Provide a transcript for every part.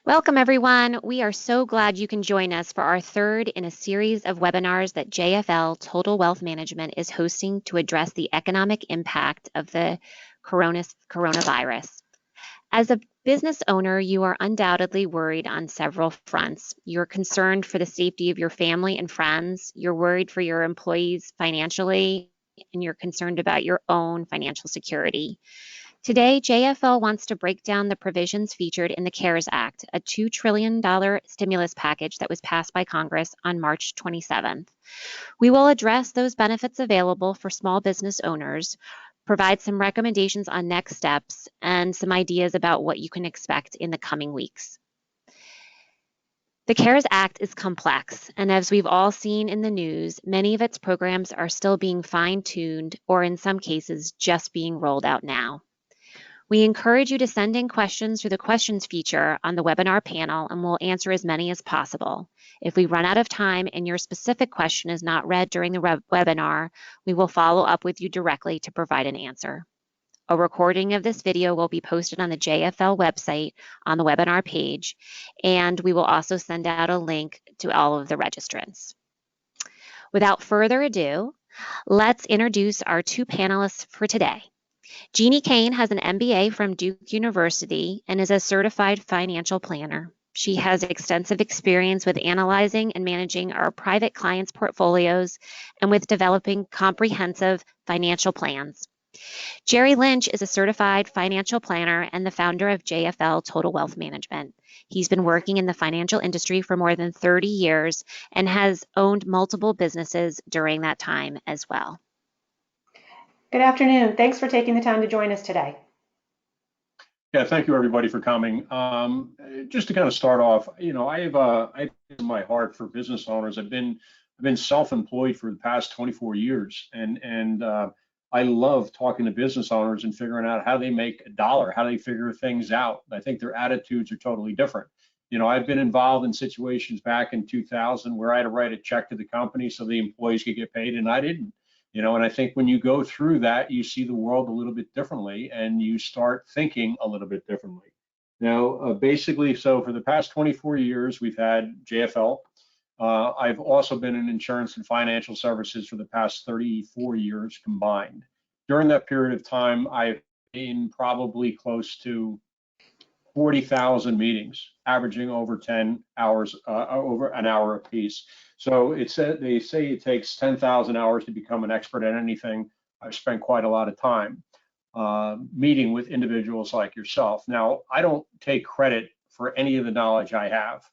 Welcome, everyone. We are so glad you can join us for our third in a series of webinars that JFL Total Wealth Management is hosting to address the economic impact of the coronavirus. As a business owner, you are undoubtedly worried on several fronts. You're concerned for the safety of your family and friends. You're worried for your employees financially, and you're concerned about your own financial security. Today, JFL wants to break down the provisions featured in the CARES Act, a $2 trillion stimulus package that was passed by Congress on March 27th. We will address those benefits available for small business owners, provide some recommendations on next steps, and some ideas about what you can expect in the coming weeks. The CARES Act is complex, and as we've all seen in the news, many of its programs are still being fine-tuned or in some cases just being rolled out now. We encourage you to send in questions through the questions feature on the webinar panel, and we'll answer as many as possible. If we run out of time and your specific question is not read during the webinar, we will follow up with you directly to provide an answer. A recording of this video will be posted on the JFL website on the webinar page, and we will also send out a link to all of the registrants. Without further ado, let's introduce our two panelists for today. Kane has an MBA from Duke University and is a certified financial planner. She has extensive experience with analyzing and managing our private clients' portfolios and with developing comprehensive financial plans. Lynch is a certified financial planner and the founder of JFL Total Wealth Management. He's been working in the financial industry for more than 30 years and has owned multiple businesses during that time as well. Good afternoon. Thanks for taking the time to join us today. Yeah, thank you everybody for coming. Just to kind of start off, I have my heart for business owners. I've been self-employed for the past 24 years, and I love talking to business owners and figuring out how they make a dollar, how they figure things out. I think their attitudes are totally different. I've been involved in situations back in 2000 where I had to write a check to the company so the employees could get paid, and I didn't. And I think when you go through that, you see the world a little bit differently and you start thinking a little bit differently. Now, basically, so for the past 24 years, we've had JFL. I've also been in insurance and financial services for the past 34 years combined. During that period of time, I've been probably close to 40,000 meetings, averaging over 10 hours, over an hour a piece. So they say it takes 10,000 hours to become an expert at anything. I've spent quite a lot of time meeting with individuals like yourself. Now, I don't take credit for any of the knowledge I have.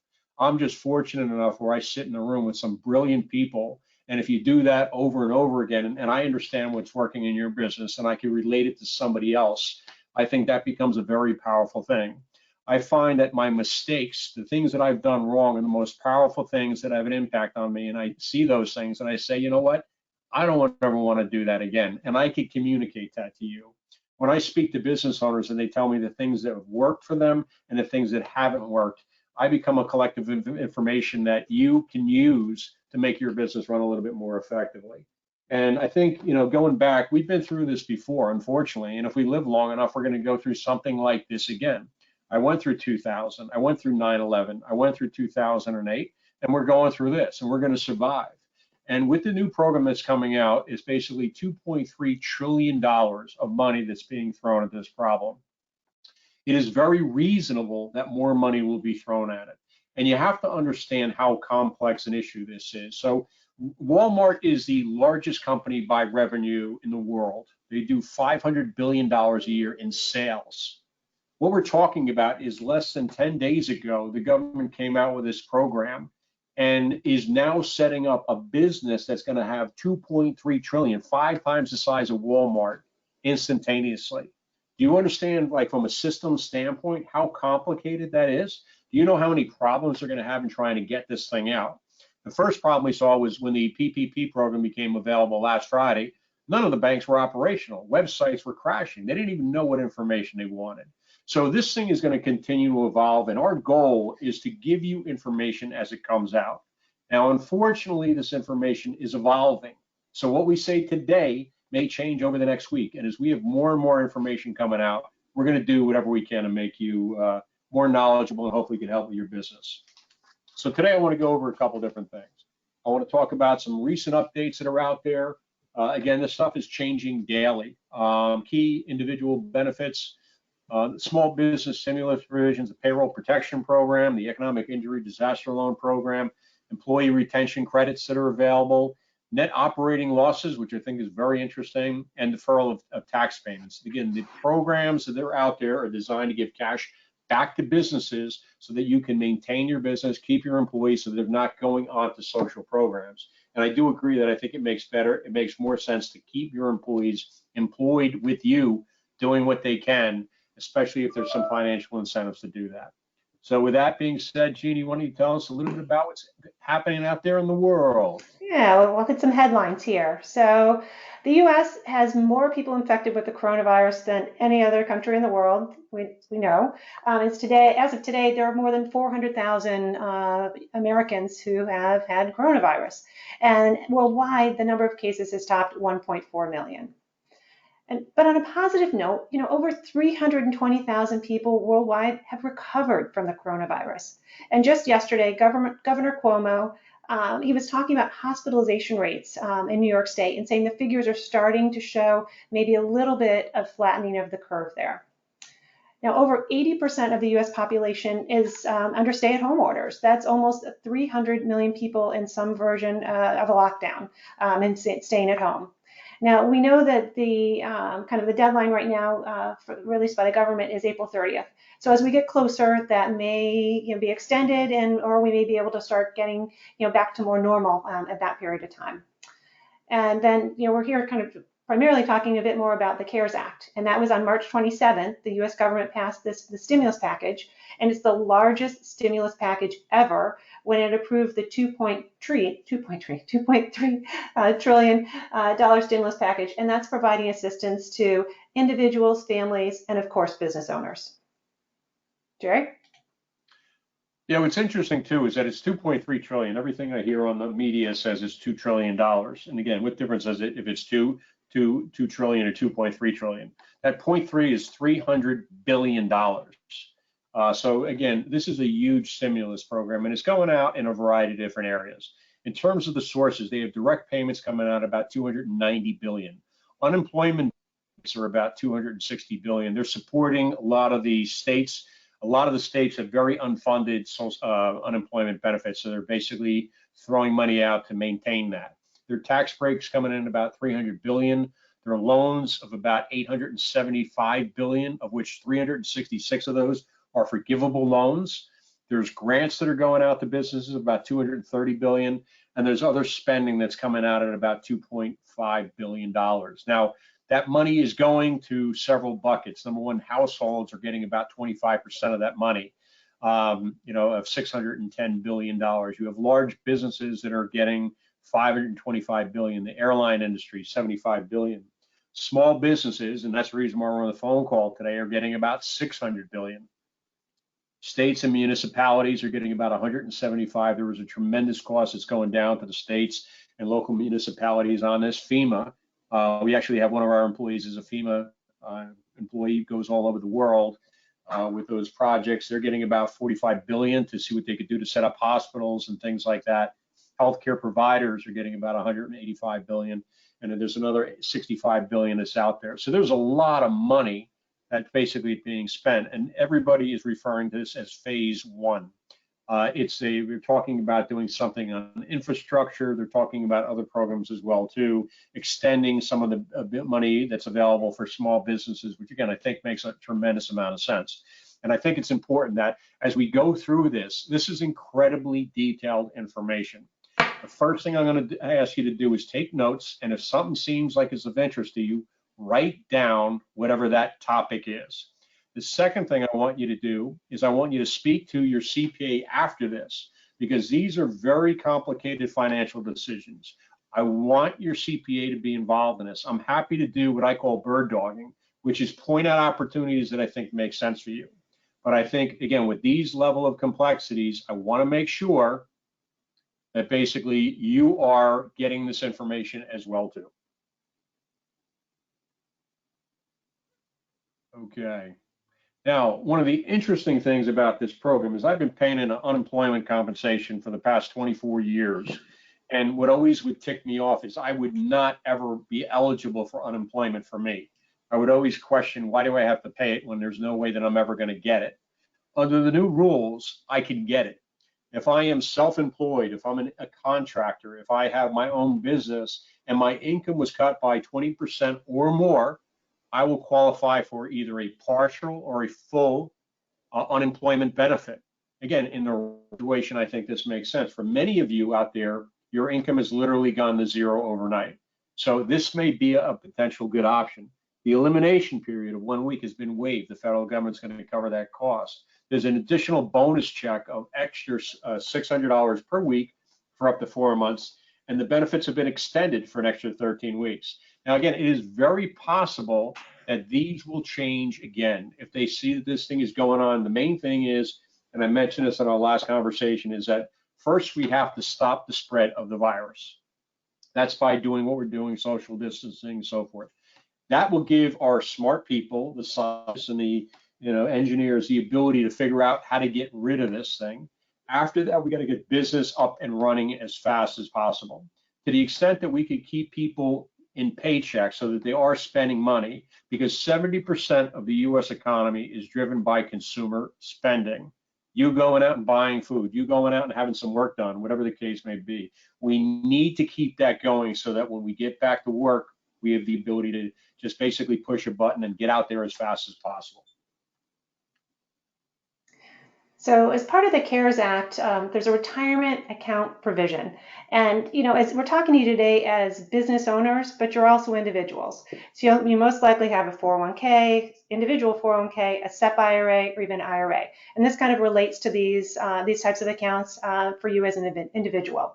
I'm just fortunate enough where I sit in a room with some brilliant people. And if you do that over and over again, and I understand what's working in your business and I can relate it to somebody else, I think that becomes a very powerful thing. I find that my mistakes, the things that I've done wrong, are the most powerful things that have an impact on me. And I see those things and I say, you know what? I don't ever want to do that again. And I can communicate that to you. When I speak to business owners and they tell me the things that have worked for them and the things that haven't worked, I become a collective of information that you can use to make your business run a little bit more effectively. And I think, going back, we've been through this before, unfortunately. And if we live long enough, we're going to go through something like this again. I went through 2000, I went through 9/11, I went through 2008, and we're going through this, and we're going to survive. And with the new program that's coming out, it's basically $2.3 trillion of money that's being thrown at this problem. It is very reasonable that more money will be thrown at it. And you have to understand how complex an issue this is. So Walmart is the largest company by revenue in the world. They do $500 billion a year in sales. What we're talking about is less than 10 days ago, the government came out with this program and is now setting up a business that's going to have 2.3 trillion, 5 times the size of Walmart, instantaneously. Do you understand, like from a system standpoint, how complicated that is? Do you know how many problems they're going to have in trying to get this thing out? The first problem we saw was when the PPP program became available last Friday, none of the banks were operational. Websites were crashing. They didn't even know what information they wanted. So this thing is going to continue to evolve, and our goal is to give you information as it comes out. Now, unfortunately, this information is evolving. So what we say today may change over the next week. And as we have more and more information coming out, we're going to do whatever we can to make you more knowledgeable, and hopefully can help with your business. So today I want to go over a couple different things. I want to talk about some recent updates that are out there. Again, this stuff is changing daily. Key individual benefits, small business stimulus provisions, the Payroll Protection Program, the Economic Injury Disaster Loan Program, employee retention credits that are available, net operating losses, which I think is very interesting, and deferral of tax payments. Again, the programs that are out there are designed to give cash back to businesses so that you can maintain your business, keep your employees so they're not going on to social programs. And I do agree that I think it makes more sense to keep your employees employed with you, doing what they can, especially if there's some financial incentives to do that. So with that being said, Jeanne, why don't you tell us a little bit about what's happening out there in the world? Yeah, we'll look at some headlines here. So the U.S. has more people infected with the coronavirus than any other country in the world, we know. As of today, there are more than 400,000 Americans who have had coronavirus. And worldwide, the number of cases has topped 1.4 million. But on a positive note, over 320,000 people worldwide have recovered from the coronavirus. And just yesterday, Governor Cuomo, he was talking about hospitalization rates in New York State and saying the figures are starting to show maybe a little bit of flattening of the curve there. Now, over 80% of the U.S. population is under stay-at-home orders. That's almost 300 million people in some version of a lockdown and staying at home. Now, we know that the kind of the deadline right now released by the government is April 30th. So as we get closer, that may be extended, or we may be able to start getting back to more normal at that period of time. And then we're here kind of primarily talking a bit more about the CARES Act, and that was on March 27th. The U.S. government passed the stimulus package, and it's the largest stimulus package ever when it approved the $2.3 trillion stimulus package, and that's providing assistance to individuals, families, and of course business owners. Jerry? Yeah, what's interesting too is that it's 2.3 trillion. Everything I hear on the media says it's $2 trillion. And again, what difference is it if it's 2 trillion or 2.3 trillion? That 0.3 is $300 billion. So again, this is a huge stimulus program, and it's going out in a variety of different areas. In terms of the sources, they have direct payments coming out about 290 billion. Unemployment are about 260 billion. They're supporting a lot of the states. A lot of the states have very unfunded unemployment benefits, so they're basically throwing money out to maintain that. Their tax breaks coming in about 300 billion. There are loans of about 875 billion, of which 366 of those are forgivable loans. There's grants that are going out to businesses, about 230 billion, and there's other spending that's coming out at about $2.5 billion. Now, that money is going to several buckets. Number one, households are getting about 25% of that money, of $610 billion. You have large businesses that are getting 525 billion. The airline industry, 75 billion. Small businesses, and that's the reason why we're on the phone call today, are getting about 600 billion. States and municipalities are getting about 175. There was a tremendous cost that's going down to the states and local municipalities on this. FEMA, we actually have one of our employees is a FEMA employee, goes all over the world with those projects. They're getting about 45 billion to see what they could do to set up hospitals and things like that. Healthcare providers are getting about 185 billion, and then there's another 65 billion that's out there. So there's a lot of money that's basically being spent, and everybody is referring to this as phase one. We're talking about doing something on infrastructure. They're talking about other programs as well too, extending some of the money that's available for small businesses, which again, I think makes a tremendous amount of sense. And I think it's important that as we go through this is incredibly detailed information. The first thing I'm going to ask you to do is take notes, and if something seems like it's of interest to you, write down whatever that topic is. The second thing I want you to do is I want you to speak to your CPA after this, because these are very complicated financial decisions. I want your CPA to be involved in this. I'm happy to do what I call bird dogging, which is point out opportunities that I think make sense for you. But I think, again, with these level of complexities, I want to make sure that basically you are getting this information as well too. Okay. Now, one of the interesting things about this program is I've been paying in unemployment compensation for the past 24 years. And what always would tick me off is I would not ever be eligible for unemployment for me. I would always question, why do I have to pay it when there's no way that I'm ever going to get it? Under the new rules, I can get it. If I am self-employed, if I'm a contractor, if I have my own business and my income was cut by 20% or more, I will qualify for either a partial or a full unemployment benefit. Again, in the situation, I think this makes sense. For many of you out there, your income has literally gone to zero overnight. So this may be a potential good option. The elimination period of 1 week has been waived. The federal government's going to cover that cost. There's an additional bonus check of extra $600 per week for up to 4 months, and the benefits have been extended for an extra 13 weeks. Now, again, it is very possible that these will change again. If they see that this thing is going on, the main thing is, and I mentioned this in our last conversation, is that first we have to stop the spread of the virus. That's by doing what we're doing, social distancing and so forth. That will give our smart people, the scientists and the engineers, the ability to figure out how to get rid of this thing. After that, we got to get business up and running as fast as possible. To the extent that we could keep people in paychecks so that they are spending money, because 70% of the US economy is driven by consumer spending. You going out and buying food, you going out and having some work done, whatever the case may be. We need to keep that going so that when we get back to work, we have the ability to just basically push a button and get out there as fast as possible. So as part of the CARES Act, there's a retirement account provision. And, as we're talking to you today as business owners, but you're also individuals. So you most likely have a 401k, individual 401k, a SEP IRA, or even an IRA. And this kind of relates to these types of accounts for you as an individual.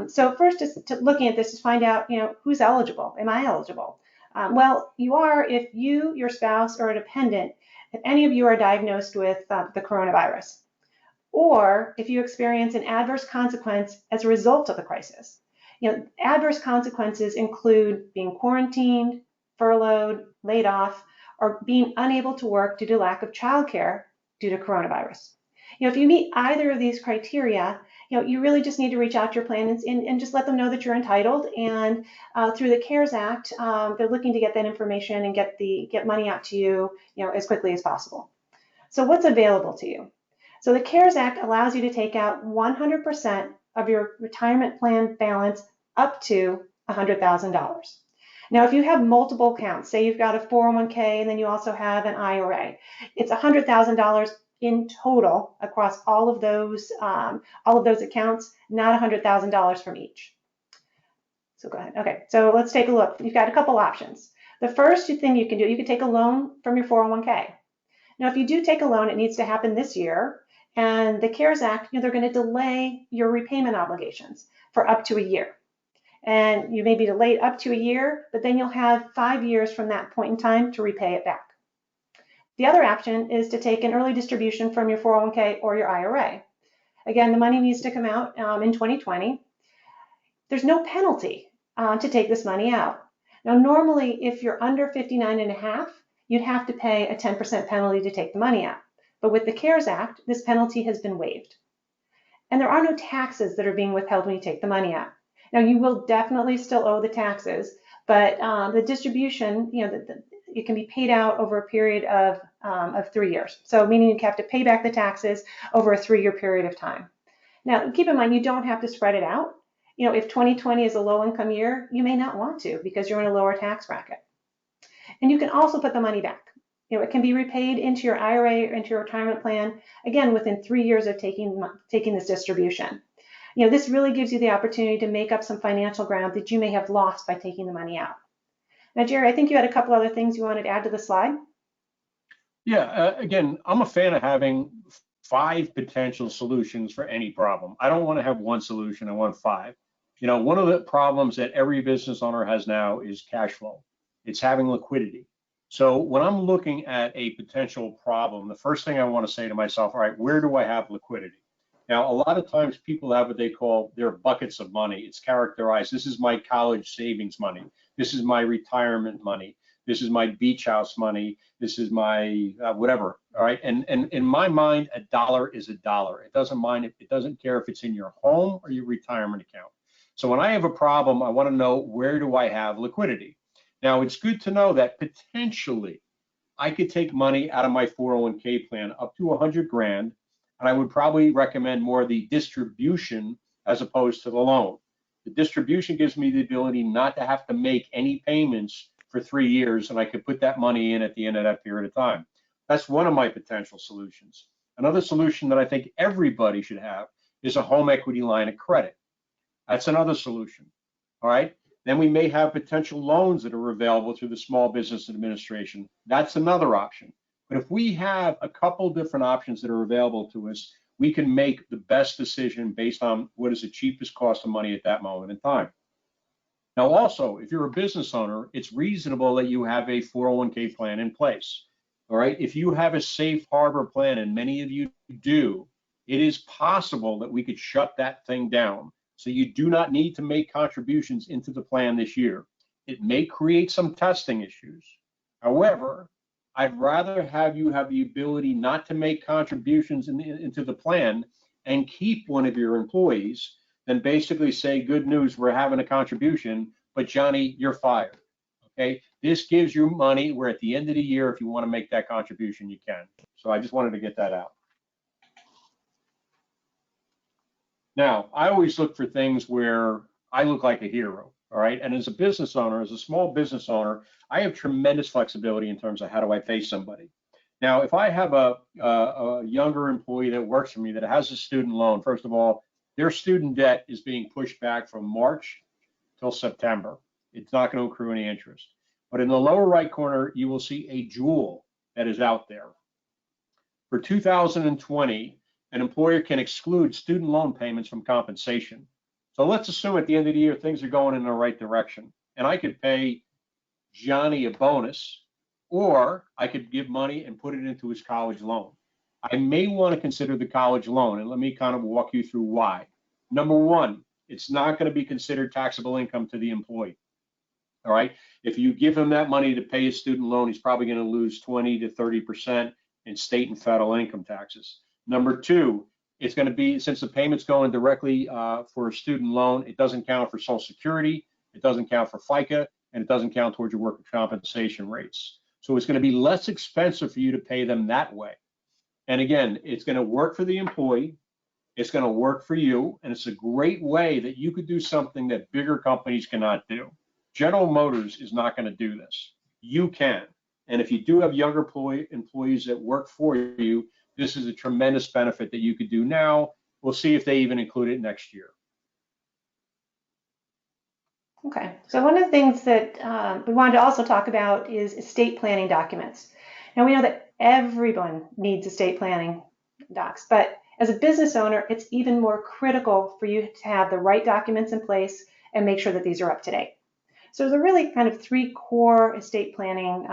So first, just looking at this is find out, who's eligible. Am I eligible? Well, you are if you, your spouse, or a dependent, if any of you are diagnosed with the coronavirus, or if you experience an adverse consequence as a result of the crisis. Adverse consequences include being quarantined, furloughed, laid off, or being unable to work due to lack of childcare due to coronavirus. If you meet either of these criteria, you really just need to reach out to your plan and just let them know that you're entitled. And through the CARES Act, they're looking to get that information and get money out to you, as quickly as possible. So what's available to you? So the CARES Act allows you to take out 100% of your retirement plan balance up to $100,000. Now, if you have multiple accounts, say you've got a 401k and then you also have an IRA, it's $100,000 in total across all of those accounts, not $100,000 from each. So go ahead. Okay, so let's take a look. You've got a couple options. The first thing you can do, you can take a loan from your 401k. Now, if you do take a loan, it needs to happen this year. And the CARES Act, they're going to delay your repayment obligations for up to a year. And you may be delayed up to a year, but then you'll have 5 years from that point in time to repay it back. The other option is to take an early distribution from your 401k or your IRA. Again, the money needs to come out in 2020. There's no penalty to take this money out. Now, normally, if you're under 59 and a half, you'd have to pay a 10% penalty to take the money out. But with the CARES Act, this penalty has been waived. And there are no taxes that are being withheld when you take the money out. Now, you will definitely still owe the taxes, but the distribution, it can be paid out over a period of 3 years. So meaning you have to pay back the taxes over a 3-year period of time. Now, keep in mind, you don't have to spread it out. If 2020 is a low income year, you may not want to because you're in a lower tax bracket. And you can also put the money back. It can be repaid into your IRA or into your retirement plan, again, within 3 years of taking this distribution. This really gives you the opportunity to make up some financial ground that you may have lost by taking the money out. Now, Jerry, I think you had a couple other things you wanted to add to the slide. Yeah, again, I'm a fan of having 5 potential solutions for any problem. I don't want to have one solution, I want 5. One of the problems that every business owner has now is cash flow. It's having liquidity. So when I'm looking at a potential problem, the first thing I want to say to myself, all right, where do I have liquidity? Now, a lot of times people have what they call their buckets of money. It's characterized, this is my college savings money. This is my retirement money. This is my beach house money. This is my whatever. All right. And in my mind, a dollar is a dollar. It doesn't care if it's in your home or your retirement account. So when I have a problem, I want to know, where do I have liquidity? Now, it's good to know that potentially I could take money out of my 401k plan up to 100 grand, and I would probably recommend more the distribution as opposed to the loan. The distribution gives me the ability not to have to make any payments for 3 years, and I could put that money in at the end of that period of time. That's one of my potential solutions. Another solution that I think everybody should have is a home equity line of credit. That's another solution. All right. Then we may have potential loans that are available through the Small Business Administration. That's another option. But if we have a couple different options that are available to us, we can make the best decision based on what is the cheapest cost of money at that moment in time. Now, also, if you're a business owner, it's reasonable that you have a 401k plan in place. All right. If you have a safe harbor plan, and many of you do, it is possible that we could shut that thing down. So you do not need to make contributions into the plan this year. It may create some testing issues. However, I'd rather have you have the ability not to make contributions into the plan and keep one of your employees than basically say, good news, we're having a contribution, but Johnny, you're fired. Okay, this gives you money where at the end of the year, if you want to make that contribution, you can. So I just wanted to get that out. Now, I always look for things where I look like a hero, all right? And as a business owner, as a small business owner, I have tremendous flexibility in terms of how do I pay somebody. Now, if I have a younger employee that works for me that has a student loan, first of all, their student debt is being pushed back from March till September. It's not going to accrue any interest. But in the lower right corner, you will see a jewel that is out there. For 2020, an employer can exclude student loan payments from compensation. So let's assume at the end of the year, things are going in the right direction. And I could pay Johnny a bonus, or I could give money and put it into his college loan. I may want to consider the college loan, and let me kind of walk you through why. Number one, it's not going to be considered taxable income to the employee. All right. If you give him that money to pay his student loan, he's probably going to lose 20 to 30% in state and federal income taxes. Number two, it's going to be, since the payment's going directly for a student loan, it doesn't count for Social Security, it doesn't count for FICA, and it doesn't count towards your workers' compensation rates. So it's going to be less expensive for you to pay them that way. And again, it's going to work for the employee, it's going to work for you, and it's a great way that you could do something that bigger companies cannot do. General Motors is not going to do this. You can. And if you do have younger employees that work for you, this is a tremendous benefit that you could do now. We'll see if they even include it next year. Okay, so one of the things that we wanted to also talk about is estate planning documents. Now we know that everyone needs estate planning docs, but as a business owner, it's even more critical for you to have the right documents in place and make sure that these are up to date. So there's really kind of three core estate planning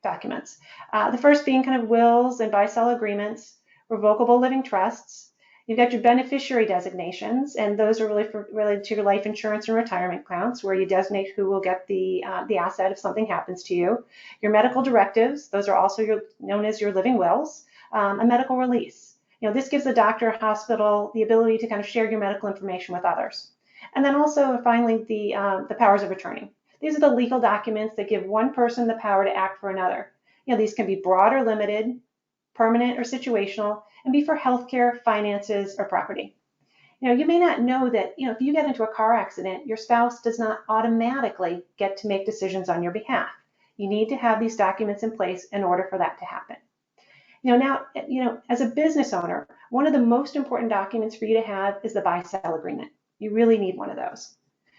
documents. The first being kind of wills and buy-sell agreements, revocable living trusts. You've got your beneficiary designations, and those are really related to your life insurance and retirement accounts, where you designate who will get the asset if something happens to you. Your medical directives, those are also known as your living wills. A medical release. This gives the doctor or hospital the ability to kind of share your medical information with others. And then also, finally, the powers of attorney. These are the legal documents that give one person the power to act for another. These can be broad or limited, permanent or situational, and be for healthcare, finances, or property. You may not know that, if you get into a car accident, your spouse does not automatically get to make decisions on your behalf. You need to have these documents in place in order for that to happen. Now, as a business owner, one of the most important documents for you to have is the buy-sell agreement. You really need one of those.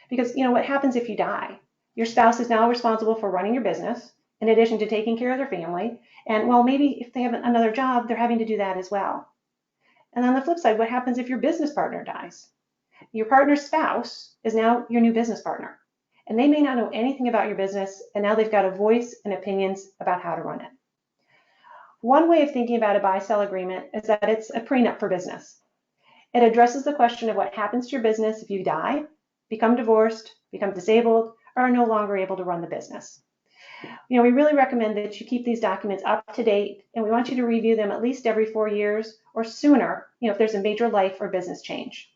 Because, what happens if you die? Your spouse is now responsible for running your business, in addition to taking care of their family. And, well, maybe if they have another job, they're having to do that as well. And on the flip side, what happens if your business partner dies? Your partner's spouse is now your new business partner. And they may not know anything about your business, and now they've got a voice and opinions about how to run it. One way of thinking about a buy-sell agreement is that it's a prenup for business. It addresses the question of what happens to your business if you die, become divorced, become disabled, or are no longer able to run the business. We really recommend that you keep these documents up to date, and we want you to review them at least every 4 years or sooner, if there's a major life or business change.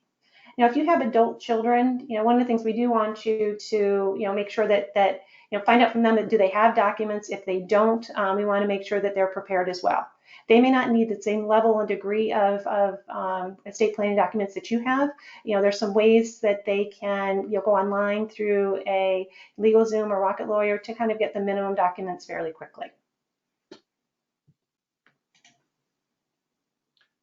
If you have adult children, one of the things we do want you to, make sure that find out from them that do they have documents. If they don't, we want to make sure that they're prepared as well. They may not need the same level and degree of estate planning documents that you have. There's some ways that they can go online through a LegalZoom or Rocket Lawyer to kind of get the minimum documents fairly quickly.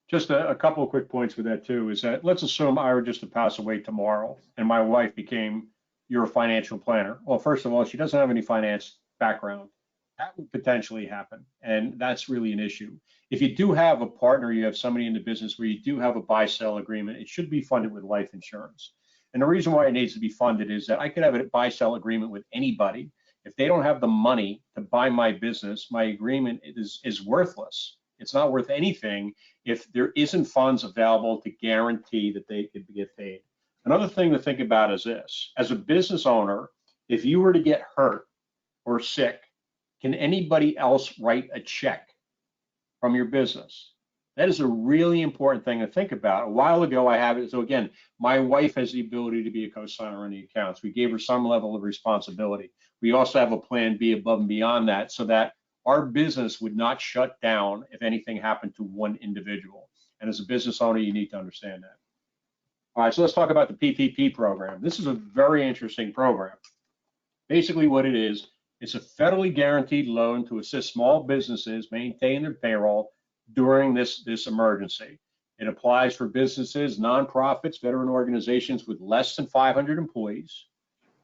Just a couple of quick points with that too, is that let's assume I were just to pass away tomorrow and my wife became your financial planner. Well, first of all, she doesn't have any finance background. That would potentially happen, and that's really an issue. If you do have a partner, you have somebody in the business where you do have a buy-sell agreement, it should be funded with life insurance. And the reason why it needs to be funded is that I could have a buy-sell agreement with anybody. If they don't have the money to buy my business, my agreement is worthless. It's not worth anything if there isn't funds available to guarantee that they could get paid. Another thing to think about is this: as a business owner, if you were to get hurt or sick, can anybody else write a check from your business? That is a really important thing to think about. A while ago, I have it. So again, my wife has the ability to be a co-signer on the accounts. We gave her some level of responsibility. We also have a plan B above and beyond that, so that our business would not shut down if anything happened to one individual. And as a business owner, you need to understand that. All right, so let's talk about the PPP program. This is a very interesting program. Basically what it is, it's a federally guaranteed loan to assist small businesses maintain their payroll during this emergency. It applies for businesses, nonprofits, veteran organizations with less than 500 employees,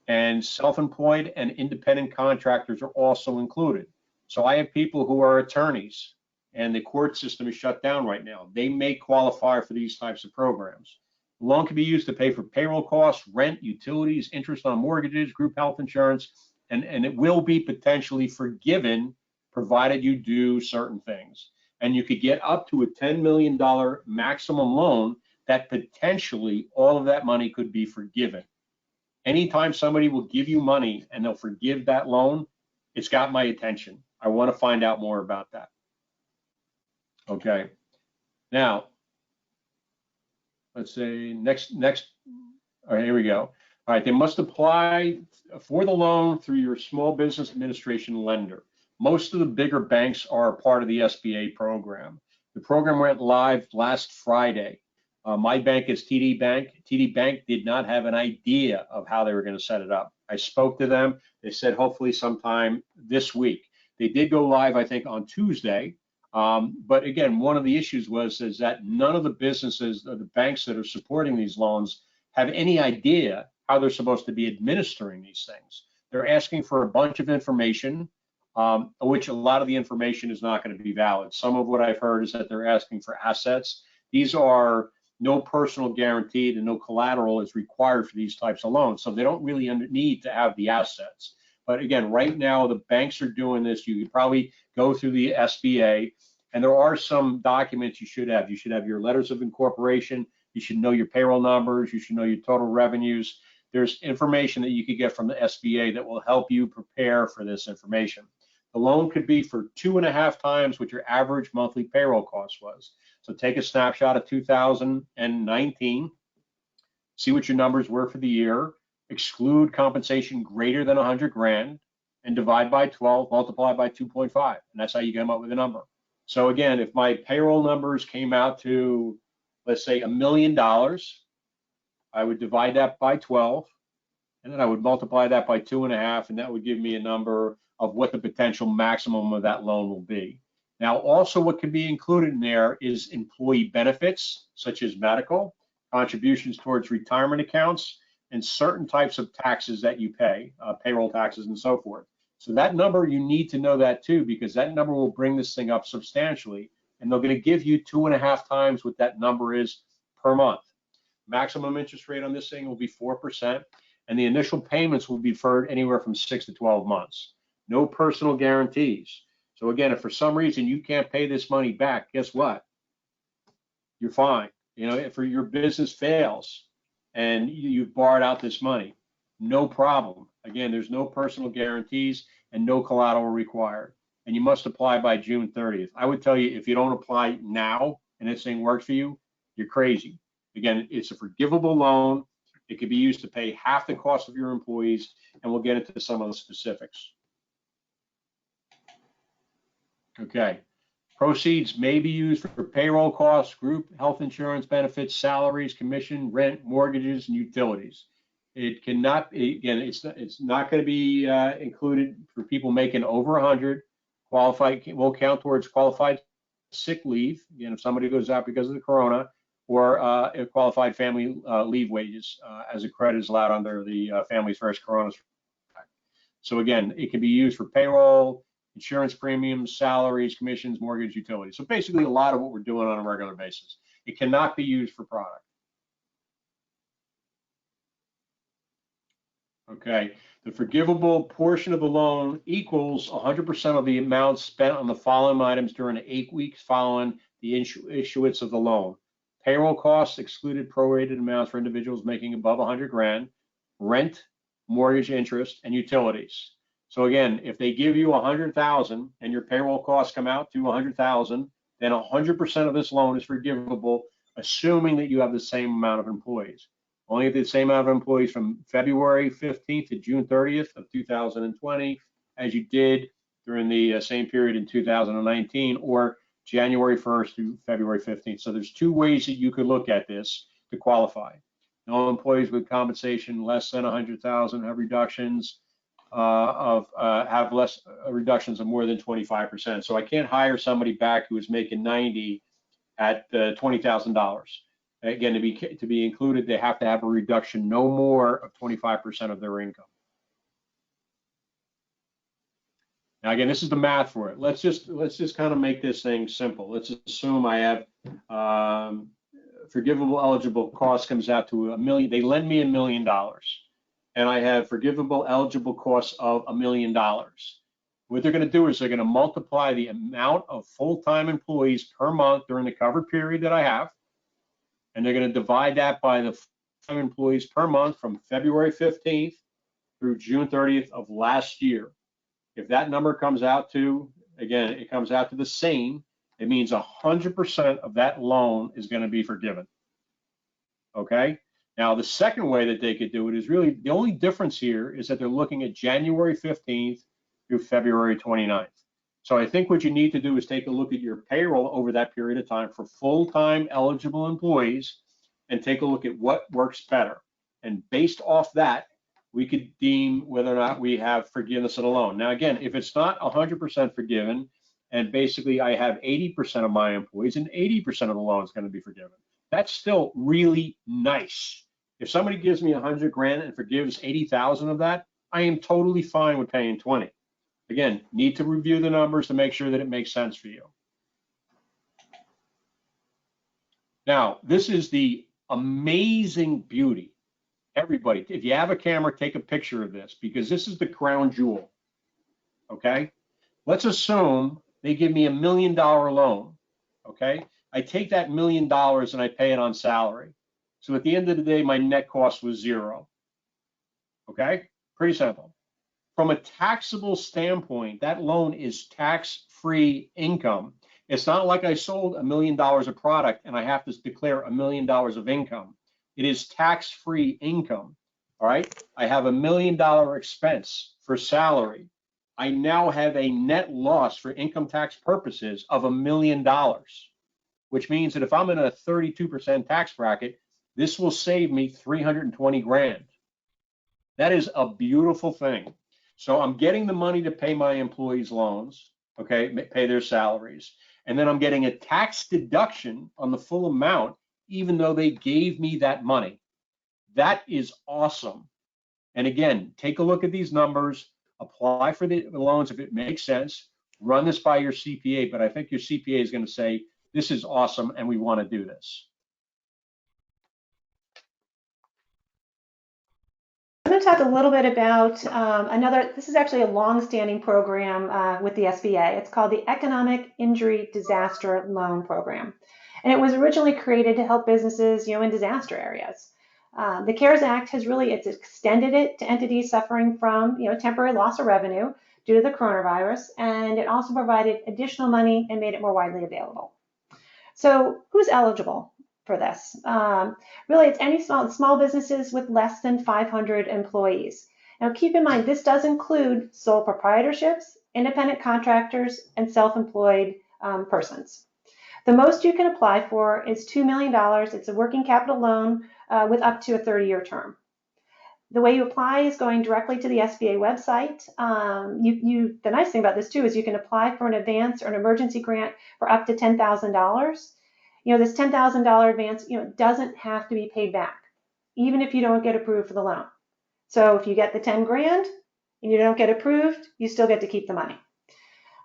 and self-employed and independent contractors are also included. So I have people who are attorneys and the court system is shut down right now. They may qualify for these types of programs. The loan can be used to pay for payroll costs, rent, utilities, interest on mortgages, group health insurance, and it will be potentially forgiven provided you do certain things. And you could get up to a $10 million maximum loan that potentially all of that money could be forgiven. Anytime somebody will give you money and they'll forgive that loan, it's got my attention. I want to find out more about that. Okay. Now, let's say next. All right, here we go. All right, they must apply for the loan through your small business administration lender. Most of the bigger banks are part of the SBA program. The program went live last Friday. My bank is TD Bank. TD Bank did not have an idea of how they were going to set it up. I spoke to them. They said hopefully sometime this week. They did go live, I think, on Tuesday. But again, one of the issues is that none of the businesses or the banks that are supporting these loans have any idea how they're supposed to be administering these things. They're asking for a bunch of information, which a lot of the information is not going to be valid. Some of what I've heard is that they're asking for assets. These are no personal guaranteed and no collateral is required for these types of loans. So they don't really need to have the assets. But again, right now, the banks are doing this. You could probably go through the SBA, and there are some documents you should have. You should have your letters of incorporation. You should know your payroll numbers. You should know your total revenues. There's information that you could get from the SBA that will help you prepare for this information. The loan could be for 2.5 times what your average monthly payroll cost was. So take a snapshot of 2019, see what your numbers were for the year, exclude compensation greater than 100 grand, and divide by 12, multiply by 2.5, and that's how you come up with a number. So again, if my payroll numbers came out to, let's say, $1 million, I would divide that by 12, and then I would multiply that by 2.5, and that would give me a number of what the potential maximum of that loan will be. Now, also what can be included in there is employee benefits, such as medical, contributions towards retirement accounts, and certain types of taxes that you pay, payroll taxes and so forth. So that number, you need to know that too, because that number will bring this thing up substantially, and they're going to give you 2.5 times what that number is per month. Maximum interest rate on this thing will be 4%, and the initial payments will be deferred anywhere from 6 to 12 months. No personal guarantees. So again, if for some reason you can't pay this money back, guess what? You're fine. If your business fails and you've borrowed out this money, no problem. Again, there's no personal guarantees. and no collateral required. And you must apply by June 30th. I would tell you, if you don't apply now and this thing works for you, you're crazy. Again, it's a forgivable loan. It could be used to pay half the cost of your employees, and we'll get into some of the specifics. Okay. Proceeds may be used for payroll costs, group health insurance benefits, salaries, commission, rent, mortgages, and utilities. It cannot, again, it's not going to be included for people making over 100. Qualified won't count towards qualified sick leave. Again, if somebody goes out because of the corona, or qualified family leave wages, as a credit is allowed under the Families First Corona Act. So again, it can be used for payroll, insurance premiums, salaries, commissions, mortgage, utilities. So basically a lot of what we're doing on a regular basis. It cannot be used for product. Okay, the forgivable portion of the loan equals 100% of the amount spent on the following items during the 8 weeks following the issuance of the loan. Payroll costs excluded prorated amounts for individuals making above 100 grand, rent, mortgage interest, and utilities. So again, if they give you 100,000 and your payroll costs come out to 100,000, then 100% of this loan is forgivable, assuming that you have the same amount of employees. Only the same amount of employees from February 15th to June 30th of 2020 as you did during the same period in 2019, or January 1st to February 15th. So there's two ways that you could look at this to qualify. No employees with compensation less than 100,000 have reductions have less reductions of more than 25%. So I can't hire somebody back who is making 90 at $20,000. Again, to be included, they have to have a reduction no more of 25% of their income. Now, again, this is the math for it. Let's just kind of make this thing simple. Let's assume I have forgivable eligible cost comes out to $1 million. They lend me $1 million, and I have forgivable eligible costs of $1 million. What they're going to do is they're going to multiply the amount of full-time employees per month during the covered period that I have, and they're going to divide that by the full-time employees per month from February 15th through June 30th of last year. If that number comes out to, again, it comes out to the same, it means 100% of that loan is going to be forgiven. Okay? Now, the second way that they could do it is really, the only difference here is that they're looking at January 15th through February 29th. So I think what you need to do is take a look at your payroll over that period of time for full-time eligible employees and take a look at what works better. And based off that, we could deem whether or not we have forgiveness of the loan. Now, again, if it's not 100% forgiven, and basically I have 80% of my employees and 80% of the loan is going to be forgiven, that's still really nice. If somebody gives me 100 grand and forgives 80,000 of that, I am totally fine with paying 20. Again, need to review the numbers to make sure that it makes sense for you. Now, this is the amazing beauty. Everybody, if you have a camera, take a picture of this, because this is the crown jewel. Okay? Let's assume they give me $1 million loan. Okay? I take that $1 million and I pay it on salary. So at the end of the day, my net cost was zero. Okay? Pretty simple. From a taxable standpoint, that loan is tax-free income. It's not like I sold $1 million of product and I have to declare $1 million of income. It is tax-free income. All right? I have $1 million expense for salary. I now have a net loss for income tax purposes of $1 million, which means that if I'm in a 32% tax bracket, this will save me 320 grand. That is a beautiful thing. So I'm getting the money to pay my employees' loans, okay, pay their salaries, and then I'm getting a tax deduction on the full amount, even though they gave me that money. That is awesome. And again, take a look at these numbers, apply for the loans if it makes sense, run this by your CPA, but I think your CPA is going to say, this is awesome and we want to do this. I'm going to talk a little bit about this is actually a long-standing program with the SBA. It's called the Economic Injury Disaster Loan Program. And it was originally created to help businesses, in disaster areas. The CARES Act has it's extended it to entities suffering from, temporary loss of revenue due to the coronavirus, and it also provided additional money and made it more widely available. So who's eligible for this? Really, it's any small businesses with less than 500 employees. Now, keep in mind, this does include sole proprietorships, independent contractors, and self-employed persons. The most you can apply for is $2 million. It's a working capital loan with up to a 30-year term. The way you apply is going directly to the SBA website. The nice thing about this too is you can apply for an advance or an emergency grant for up to $10,000. This $10,000 advance, doesn't have to be paid back, even if you don't get approved for the loan. So if you get the 10 grand and you don't get approved, you still get to keep the money.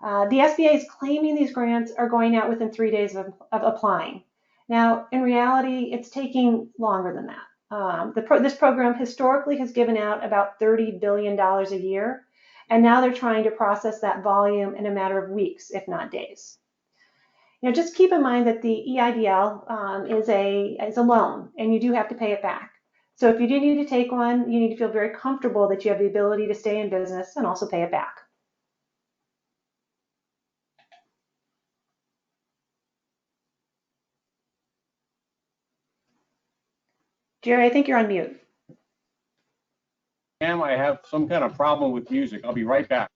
The SBA is claiming these grants are going out within 3 days of applying. Now, in reality, it's taking longer than that. This program historically has given out about $30 billion a year, and now they're trying to process that volume in a matter of weeks, if not days. Just keep in mind that the EIDL is a loan, and you do have to pay it back. So if you do need to take one, you need to feel very comfortable that you have the ability to stay in business and also pay it back. Jerry, I think you're on mute. Ma'am, I have some kind of problem with music. I'll be right back.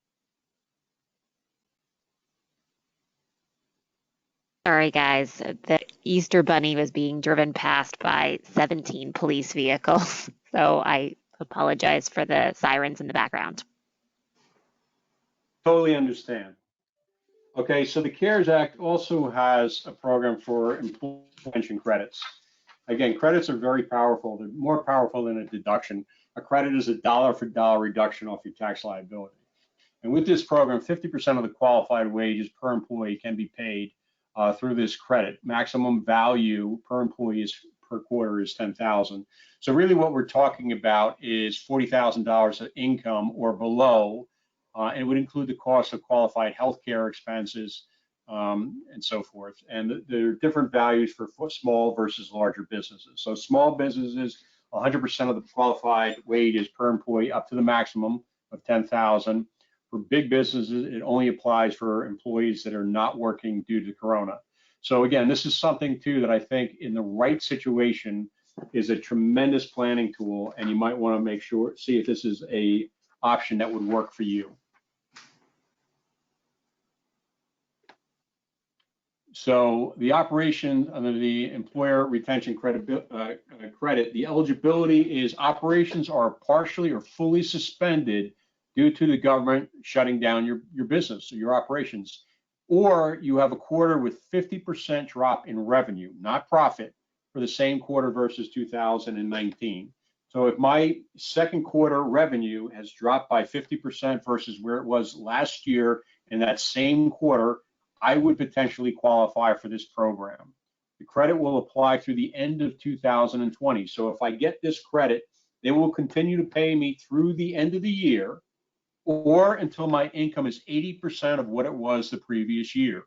Sorry, guys. The Easter Bunny was being driven past by 17 police vehicles, so I apologize for the sirens in the background. Totally understand. Okay, so the CARES Act also has a program for employee pension credits. Again, credits are very powerful. They're more powerful than a deduction. A credit is a dollar-for-dollar reduction off your tax liability. And with this program, 50% of the qualified wages per employee can be paid through this credit. Maximum value per employee per quarter is $10,000. So really what we're talking about is $40,000 of income or below. And it would include the cost of qualified healthcare expenses and so forth. And there are different values for small versus larger businesses. So small businesses, 100% of the qualified wages per employee up to the maximum of $10,000. For big businesses, it only applies for employees that are not working due to Corona. So again, this is something too that I think in the right situation is a tremendous planning tool, and you might want to see if this is a option that would work for you. So the operation under the employer retention credit, the eligibility is operations are partially or fully suspended due to the government shutting down your business or your operations, or you have a quarter with 50% drop in revenue, not profit, for the same quarter versus 2019. So if my second quarter revenue has dropped by 50% versus where it was last year in that same quarter, I would potentially qualify for this program. The credit will apply through the end of 2020. So if I get this credit, they will continue to pay me through the end of the year or until my income is 80% of what it was the previous year.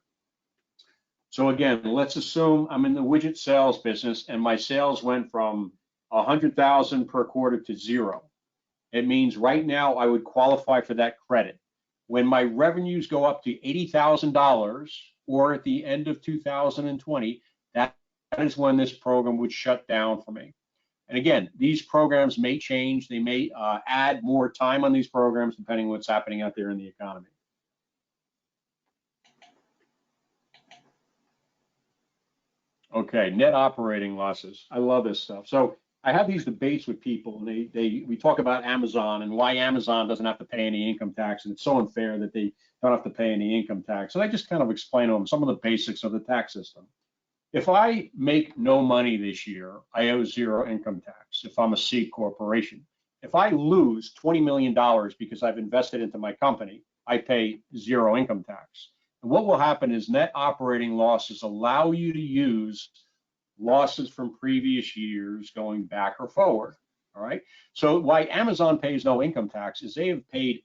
So again, let's assume I'm in the widget sales business and my sales went from 100,000 per quarter to zero. It means right now I would qualify for that credit. When my revenues go up to $80,000 or at the end of 2020, that is when this program would shut down for me. And again, these programs may change. They may add more time on these programs depending on what's happening out there in the economy. Okay, net operating losses. I love this stuff. So I have these debates with people, and we talk about Amazon and why Amazon doesn't have to pay any income tax, and it's so unfair that they don't have to pay any income tax. And I just kind of explain to them some of the basics of the tax system. If I make no money this year, I owe zero income tax if I'm a C corporation. If I lose $20 million because I've invested into my company, I pay zero income tax. And what will happen is net operating losses allow you to use losses from previous years going back or forward, all right? So why Amazon pays no income tax is they have paid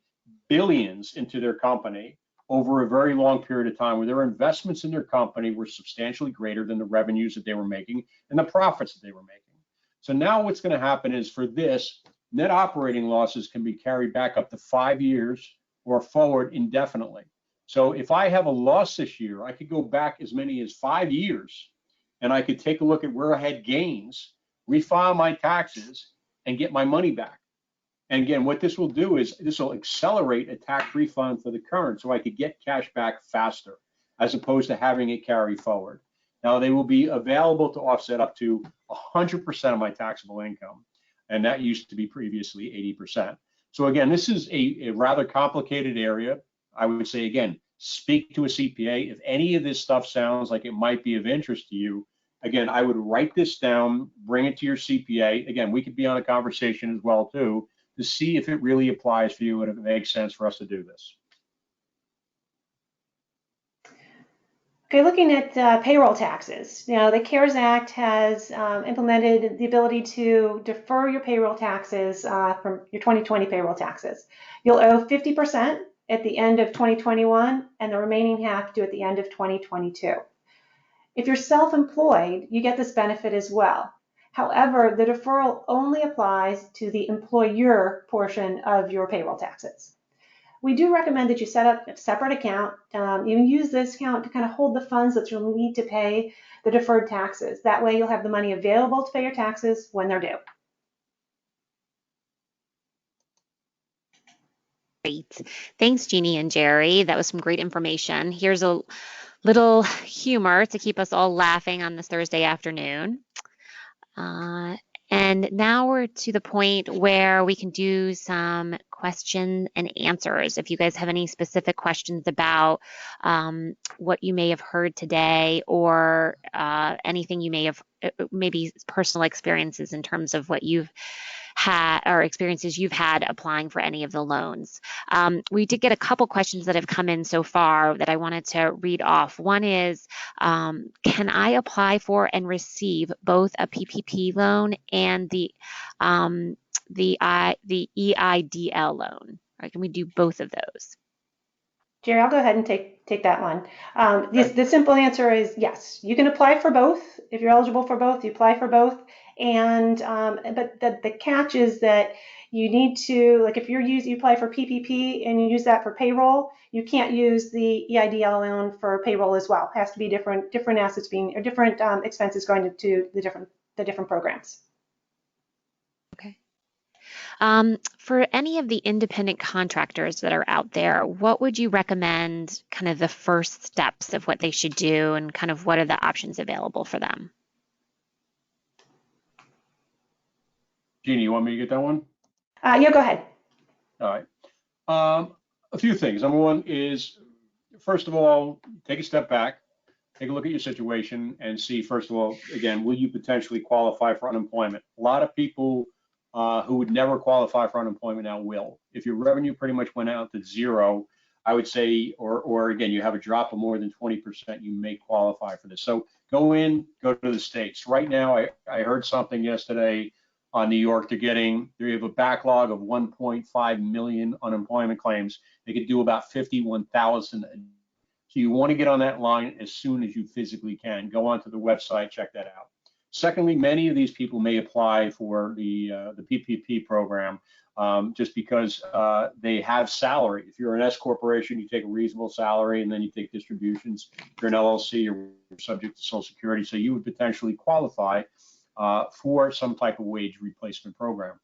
billions into their company over a very long period of time where their investments in their company were substantially greater than the revenues that they were making and the profits that they were making. So now what's going to happen is for this, net operating losses can be carried back up to 5 years or forward indefinitely. So if I have a loss this year, I could go back as many as 5 years, and I could take a look at where I had gains, refile my taxes, and get my money back. And again, what this will do is this will accelerate a tax refund for the current, so I could get cash back faster, as opposed to having it carry forward. Now, they will be available to offset up to 100% of my taxable income, and that used to be previously 80%. So again, this is a rather complicated area. I would say, again, speak to a CPA. If any of this stuff sounds like it might be of interest to you, again, I would write this down, bring it to your CPA. Again, we could be on a conversation as well, too, to see if it really applies for you and if it makes sense for us to do this. Okay, looking at payroll taxes. Now, the CARES Act has implemented the ability to defer your payroll taxes from your 2020 payroll taxes. You'll owe 50% at the end of 2021, and the remaining half due at the end of 2022. If you're self-employed, you get this benefit as well. However, the deferral only applies to the employer portion of your payroll taxes. We do recommend that you set up a separate account. You can use this account to kind of hold the funds that you'll need to pay the deferred taxes. That way you'll have the money available to pay your taxes when they're due. Great. Thanks, Jeannie and Jerry. That was some great information. Here's a little humor to keep us all laughing on this Thursday afternoon. And now we're to the point where we can do some question and answers. If you guys have any specific questions about what you may have heard today, or anything you may have, maybe personal experiences in terms of what you've had or experiences you've had applying for any of the loans. We did get a couple questions that have come in so far that I wanted to read off. One is, can I apply for and receive both a PPP loan and the EIDL loan? Or can we do both of those? Jerry, I'll go ahead and take that one. The simple answer is yes. You can apply for both. If you're eligible for both, you apply for both. And but the catch is that you need to, like, if you apply for PPP and you use that for payroll, you can't use the EIDL loan for payroll as well. It has to be different assets being, or different expenses going to the different programs. Okay. For any of the independent contractors that are out there, what would you recommend kind of the first steps of what they should do, and kind of what are the options available for them? Jeannie, you want me to get that one? Yeah, go ahead. All right. A few things. Number one is, first of all, take a step back, take a look at your situation, and see, first of all, again, will you potentially qualify for unemployment? A lot of people who would never qualify for unemployment now will. If your revenue pretty much went out to zero, I would say, or again, you have a drop of more than 20%, you may qualify for this. So go to the states. Right now, I heard something yesterday on New York. They have a backlog of 1.5 million unemployment claims. They could do about 51,000. So you want to get on that line as soon as you physically can. Go onto the website, check that out. Secondly, many of these people may apply for the PPP program just because they have salary. If you're an S corporation, you take a reasonable salary, and then you take distributions. If you're an LLC, you're subject to Social Security, so you would potentially qualify for some type of wage replacement program.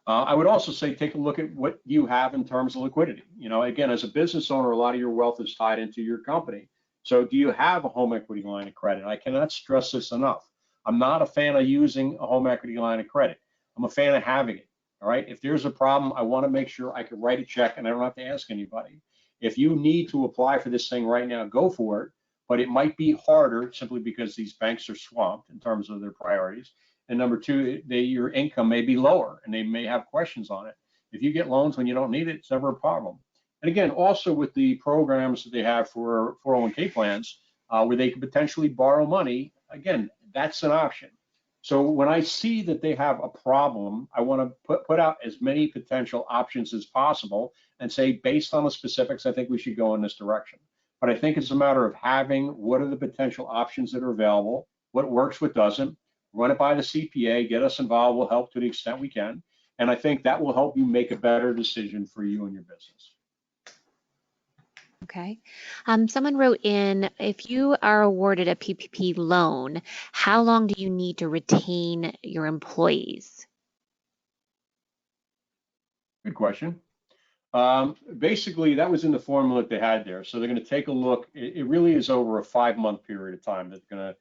I would also say take a look at what you have in terms of liquidity. You know, again, as a business owner, a lot of your wealth is tied into your company. So do you have a home equity line of credit? I cannot stress this enough. I'm not a fan of using a home equity line of credit. I'm a fan of having it. All right. If there's a problem, I want to make sure I can write a check and I don't have to ask anybody. If you need to apply for this thing right now, go for it. But it might be harder simply because these banks are swamped in terms of their priorities. And number two, your income may be lower and they may have questions on it. If you get loans when you don't need it, it's never a problem. And again, also with the programs that they have for 401k plans, where they can potentially borrow money, again, that's an option. So when I see that they have a problem, I want to put out as many potential options as possible and say, based on the specifics, I think we should go in this direction. But I think it's a matter of having what are the potential options that are available, what works, what doesn't, run it by the CPA, get us involved, we'll help to the extent we can. And I think that will help you make a better decision for you and your business. Okay. Someone wrote in, if you are awarded a PPP loan, how long do you need to retain your employees? Good question. Basically, that was in the formula that they had there. So they're going to take a look. It really is over a 5-month period of time that they're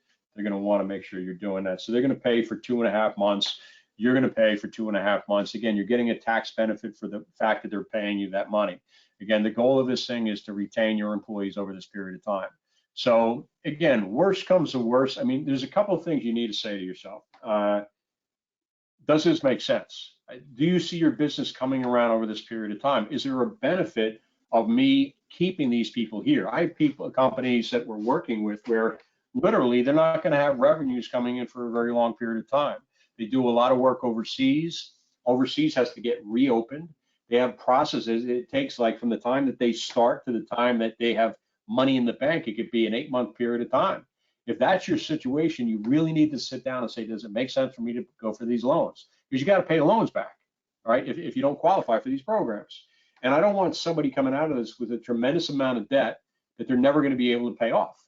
going to want to make sure you're doing that. So they're going to pay for 2.5 months. You're going to pay for 2.5 months. Again, you're getting a tax benefit for the fact that they're paying you that money. Again, the goal of this thing is to retain your employees over this period of time. So again, worst comes to worst. I mean, there's a couple of things you need to say to yourself. Does this make sense? Do you see your business coming around over this period of time? Is there a benefit of me keeping these people here? I have companies that we're working with where literally they're not going to have revenues coming in for a very long period of time. They do a lot of work overseas. Overseas has to get reopened. They have processes. It takes like from the time that they start to the time that they have money in the bank, it could be an 8-month period of time. If that's your situation, you really need to sit down and say, does it make sense for me to go for these loans? Because you got to pay the loans back, all right, if you don't qualify for these programs. And I don't want somebody coming out of this with a tremendous amount of debt that they're never going to be able to pay off.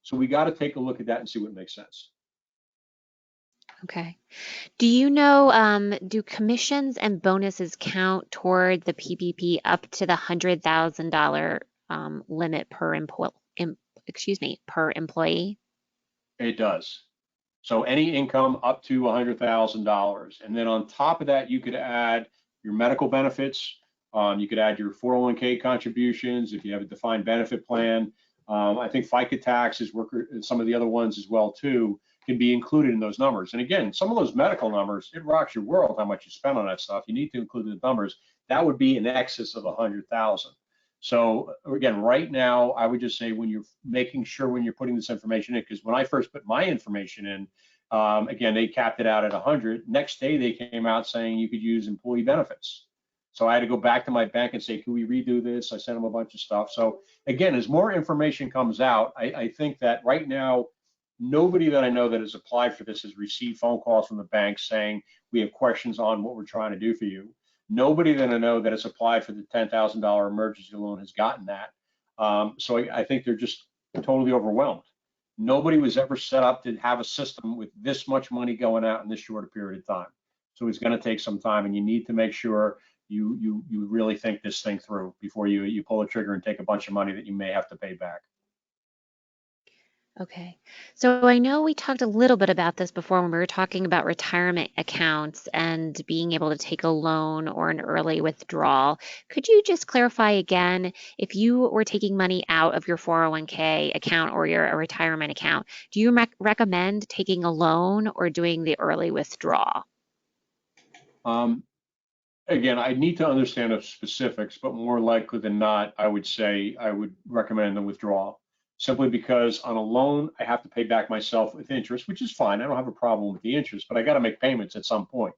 So we got to take a look at that and see what makes sense. Okay. Do you know, do commissions and bonuses count toward the PPP up to the $100,000 limit per per employee? It does. So any income up to $100,000. And then on top of that, you could add your medical benefits. You could add your 401k contributions if you have a defined benefit plan. I think FICA taxes, some of the other ones as well too, can be included in those numbers. And again, some of those medical numbers, it rocks your world how much you spend on that stuff. You need to include the numbers. That would be in excess of 100,000. So again, right now, I would just say when you're making sure when you're putting this information in, because when I first put my information in, again, they capped it out at 100. Next day, they came out saying you could use employee benefits. So I had to go back to my bank and say, can we redo this? I sent them a bunch of stuff. So again, as more information comes out, I think that right now, nobody that I know that has applied for this has received phone calls from the bank saying, we have questions on what we're trying to do for you. Nobody that I know that has applied for the $10,000 emergency loan has gotten that. So I think they're just totally overwhelmed. Nobody was ever set up to have a system with this much money going out in this short a period of time. So it's going to take some time, and you need to make sure you really think this thing through before you pull the trigger and take a bunch of money that you may have to pay back. Okay. So I know we talked a little bit about this before when we were talking about retirement accounts and being able to take a loan or an early withdrawal. Could you just clarify again, if you were taking money out of your 401k account or your retirement account, do you recommend taking a loan or doing the early withdrawal? Again, I need to understand the specifics, but more likely than not, I would say I would recommend the withdrawal. Simply because on a loan, I have to pay back myself with interest, which is fine. I don't have a problem with the interest, but I got to make payments at some point,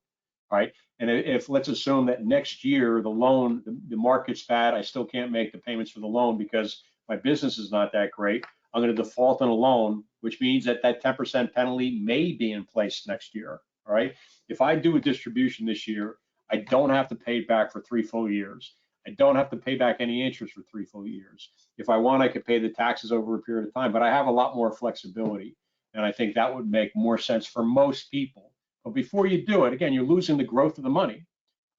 right? And if let's assume that next year the loan, the market's bad, I still can't make the payments for the loan because my business is not that great. I'm going to default on a loan, which means that 10% penalty may be in place next year, all right? If I do a distribution this year, I don't have to pay it back for 3 full years. I don't have to pay back any interest for 3 full years. If I want, I could pay the taxes over a period of time, but I have a lot more flexibility. And I think that would make more sense for most people. But before you do it, again, you're losing the growth of the money.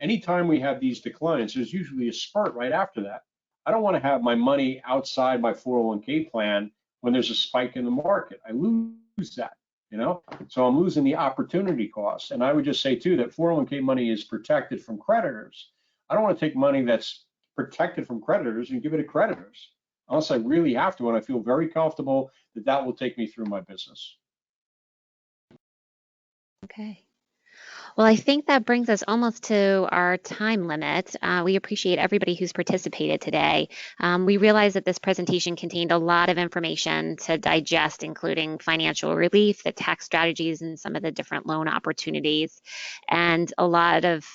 Anytime we have these declines, there's usually a spurt right after that. I don't want to have my money outside my 401k plan when there's a spike in the market. I lose that. So I'm losing the opportunity cost. And I would just say too that 401k money is protected from creditors. I don't want to take money that's protected from creditors and give it to creditors unless I really have to, and I feel very comfortable that will take me through my business. Okay. Well, I think that brings us almost to our time limit. We appreciate everybody who's participated today. We realize that this presentation contained a lot of information to digest, including financial relief, the tax strategies, and some of the different loan opportunities. And a lot of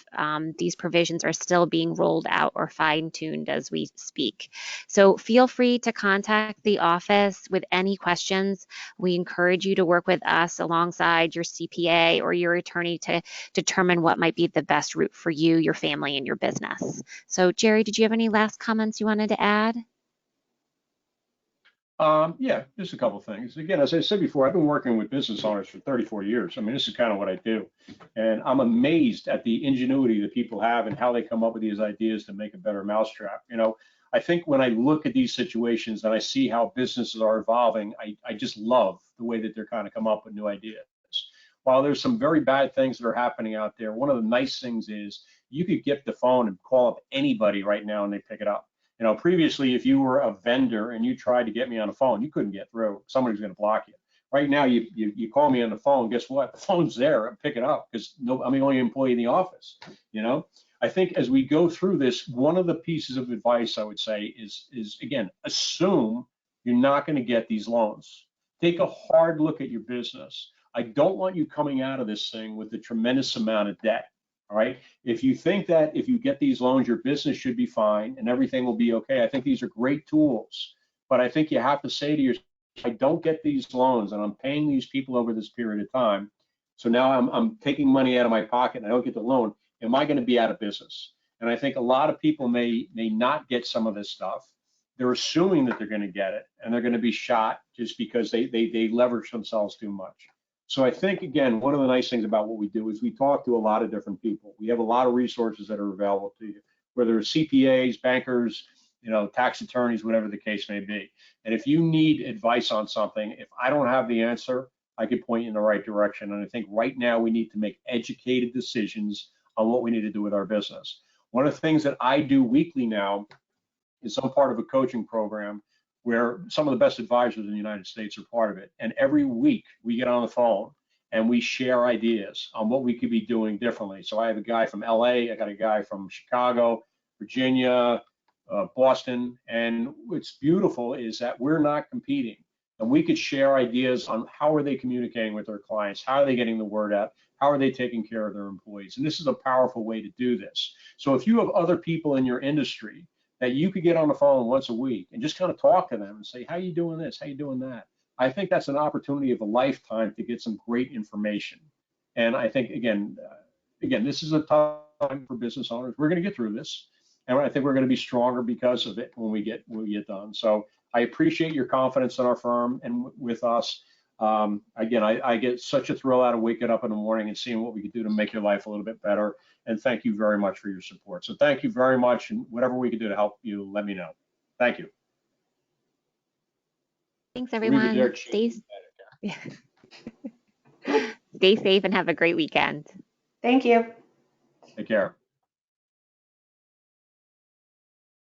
these provisions are still being rolled out or fine-tuned as we speak. So feel free to contact the office with any questions. We encourage you to work with us alongside your CPA or your attorney to determine what might be the best route for you, your family, and your business. So Jerry, did you have any last comments you wanted to add? Yeah, just a couple of things. Again, as I said before, I've been working with business owners for 34 years. I mean, this is kind of what I do. And I'm amazed at the ingenuity that people have and how they come up with these ideas to make a better mousetrap. I think when I look at these situations and I see how businesses are evolving, I just love the way that they're kind of come up with new ideas. While there's some very bad things that are happening out there, one of the nice things is you could get the phone and call up anybody right now and they pick it up. Previously, if you were a vendor and you tried to get me on the phone, you couldn't get through. Somebody's going to block you. Right now, you call me on the phone. Guess what? The phone's there. I pick it up because I'm the only employee in the office. I think as we go through this, one of the pieces of advice I would say is again, assume you're not going to get these loans. Take a hard look at your business. I don't want you coming out of this thing with a tremendous amount of debt. All right. If you think that if you get these loans, your business should be fine and everything will be okay, I think these are great tools. But I think you have to say to yourself, I don't get these loans and I'm paying these people over this period of time. So now I'm taking money out of my pocket and I don't get the loan. Am I going to be out of business? And I think a lot of people may not get some of this stuff. They're assuming that they're going to get it and they're going to be shot just because they leverage themselves too much. So I think, again, one of the nice things about what we do is we talk to a lot of different people. We have a lot of resources that are available to you, whether it's CPAs, bankers, tax attorneys, whatever the case may be. And if you need advice on something, if I don't have the answer, I could point you in the right direction. And I think right now we need to make educated decisions on what we need to do with our business. One of the things that I do weekly now is I'm part of a coaching program where some of the best advisors in the United States are part of it. And every week we get on the phone and we share ideas on what we could be doing differently. So I have a guy from LA, I got a guy from Chicago, Virginia, Boston. And what's beautiful is that we're not competing and we could share ideas on how are they communicating with their clients, how are they getting the word out, how are they taking care of their employees. And this is a powerful way to do this. So if you have other people in your industry that you could get on the phone once a week and just kind of talk to them and say, how you doing this? How you doing that? I think that's an opportunity of a lifetime to get some great information. And I think, again, this is a tough time for business owners. We're going to get through this. And I think we're going to be stronger because of it when we get done. So I appreciate your confidence in our firm and with us. Again, I get such a thrill out of waking up in the morning and seeing what we can do to make your life a little bit better. And thank you very much for your support. So thank you very much. And whatever we can do to help you, let me know. Thank you. Thanks, everyone. Stay safe and have a great weekend. Thank you. Take care.